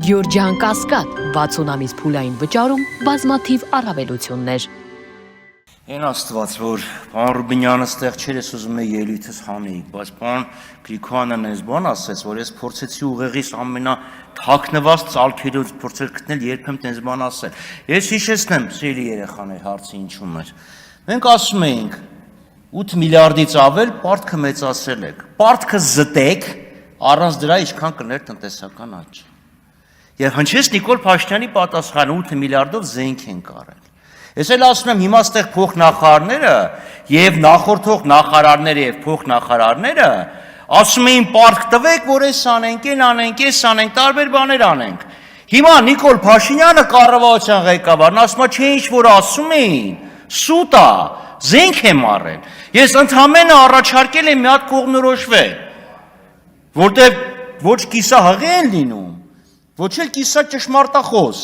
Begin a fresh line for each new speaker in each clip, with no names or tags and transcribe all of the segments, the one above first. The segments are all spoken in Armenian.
Գյորջյան Կասկադ 60 ամիս փուլային վճարում բազմաթիվ առավելություններ։
Այն աստված, որ պարոն Ռուբինյանը ստեղ չէր, ես ուզում եմ ելույթս հանեիք, բայց պարոն Գրիգորյանն այս բան ասեց, որ ես փորձեցի ուղեղիս ամենաթաքնված ծալքերից փորձել գտնել երբեմն տես բան ասել։ Ես հիշեցնեմ, սիրելի երեխաներ, հարցը ինչու՞մ էր։ Մենք ասում էինք 8 միլիարդից ավել պարտքը մեծացրել եք։ Պարտքը զտեք, առանց դրա ինչքան կներ տնտեսական աճ։ Եվ հնչեց Նիկոլ Փաշինյանի պատասխանը 8 միլիարդով զենք ենք արել։ Ես էլ ասում եմ հիմա ստեղ փոխնախարարները եւ նախորդող նախարարները եւ փոխնախարարները ասում էին պարտք տվեք, որ այս անենք, այն անենք, այս անենք, տարբեր բաներ անենք։ Հիմա Նիկոլ Փաշինյանը կառավարության ղեկավարն ասում է, չէ ինչ որ ասում էին, սուտ է, զենք եմ արել։ Ես ընդհանրապես առաջարկել եմ մի հատ կողմնորոշվել, որտեղ ոչ կիսահղի են լինում, ոչ էլ կիսա ճշմարտախոս։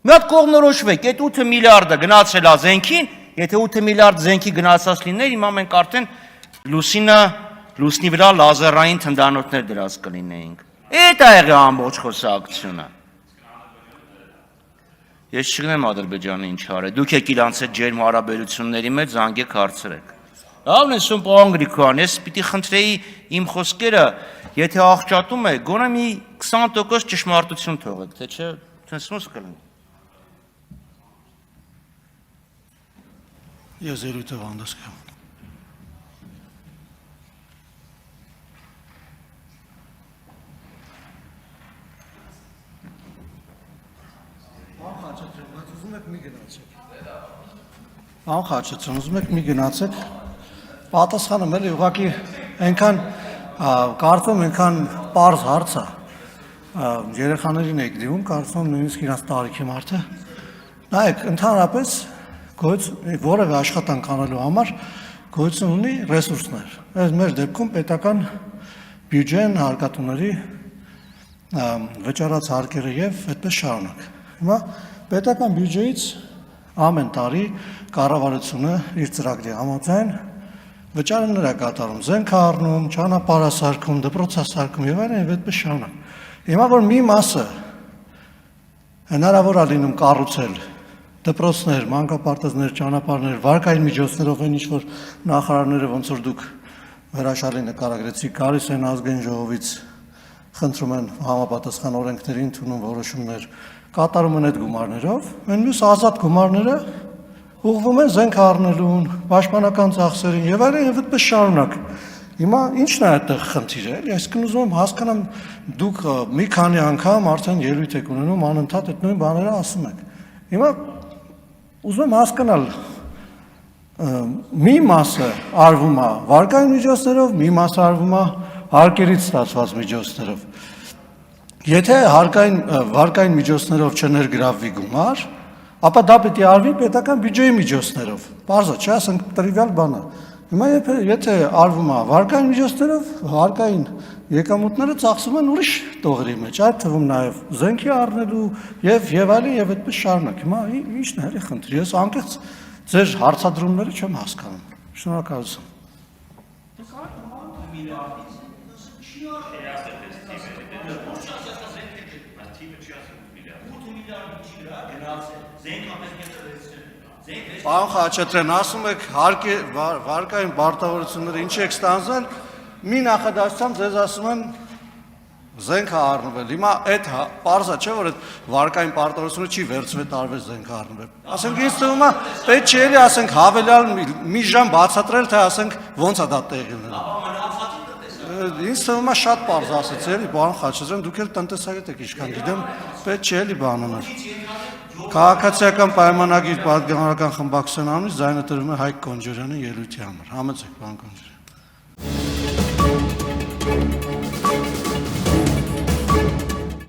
Մի հատ կողմնորոշվեք, այդ 8 միլիարդը գնացել է զենքին, եթե 8 միլիարդ զենքի գնացած լիներ, հիմա մենք արդեն լուսնի վրա լազերային թնդանոթներ դրած կլինեինք։ Այդ է եղել ամբողջ խոսակցությունը։ Ես չգնեմ Ադրբեջանը ինչ արել, դուք եք իրանց այդ ջերմ հարաբերությունների մեջ զանգեք հարցրեք։ Լավն է, սում պարոն Գրիգորյան, ես պիտի խնդրեի իմ խոսքերը, եթե աղճատում եք, գոնե մի 20% ճշմարտություն թողեք, թե չէ, ցնցնուս կլինի։
Ես ելույթը վանդես կեմ։ Ան խաչեցրեմ, ուզում եք մի գնացեք, պատասխանը մեր ուղղակի այնքան կարծում այնքան պարզ հարց է, երեխաներին եք դիվում, կարծում նույնիսկ իրանց տարիքի մարդը, նայեք, ընդհանրապես որևէ աշխատանք անելու համար գոյություն ունի ռեսուրսներ, այս մեր դեպքում պետական բյուջեն, հարկատուների վճարած հարկերը և այդպես շարունակ։ Հիմա պետական բյուջեից ամեն տարի կառավարությունը իր ծրագրի համաձայն վճարումներ է կատարում, զենք է առնում, ճանապարհասարքում, դպրոցասարքում եւ այլն, եւ այդպես շարունակ։ Հիմա որ մի մասը հնարավոր է լինում կառուցել դպրոցներ, մանկապարտեզներ, ճանապարհներ, վարկային միջոցներով այն ինչ որ նախարարները ոնց որ դուք հրաշալի նկարագրեցիք, գալիս են ազգային ժողովից խնդրում են համապատասխան օրենքների ընդունում որոշումներ, կատարում են այդ գումարներով, այն մյուս ազատ գումարները ուղղվում են զենք առնելուն, պաշտպանական ծախսերին եւ այլն եւ այդպես շարունակ։ Հիմա ի՞նչն է այդտեղ խնդիրը, էլի, այսինքն ուզում եմ հասկանամ դուք մի քանի անգամ արդեն ելույթ եք ունենում անընդհատ այդ նույն բաները ասում եք։ Հիմա ուզում եմ հասկանալ մի մասը արվում է վարկային միջոցներով, մի մասը արվում է հարկերից ստացված միջոցներով։ Եթե վարկային միջոցներով չներգրավվի գումար, ապա դա պետք է արվի պետական բյուջեի միջոցներով։ Պարզ է, չէ՞, ասենք տրիվիալ բան է։ Հիմա եթե արվում է վարկային միջոցներով, վարկային եկամուտները ծախսվում են ուրիշ տողերի մեջ, այդ թվում նաև զենքի առնելու եւ այլն եւ այդպես շարունակ։ Հիմա ի՞նչն է էլի խնդիրը։ Ես անկեղծ ձեր հարցադրումները չեմ հասկանում։ Շնորհակալություն։ Պարոն Խաչատրյան, ասում եք վարկային պարտավորությունները ինչ եք ստանձնել, մի նախադասությամբ ձեզ ասում են զենք է առնվել։ Հիմա այդ պարզ է, չէ՞ որ այդ վարկային պարտավորությունը չի վերցվել տարվեր զենք առնվել։ Ասենք ինձ թվում է պետք չէ էլի ասենք հավելյալ մի ժամ բացատրել, թե ասենք ոնց է դա տեղի ունենում։ Ինձ թվում է շատ պարզ ասեց էլի, պարոն Խաչատրյան, դուք էլ տնտեսագետ եք, ինչքան գիտեմ, պետք չէ էլի բան անել։ Քաղաքացիական պայմանագիր պատգամավորական խմբակցության անունից ձայնը տրվում է Հայկ Կոնջորյանի ելույթի համար։ Համեցեք, պարոն Կոնջորյան։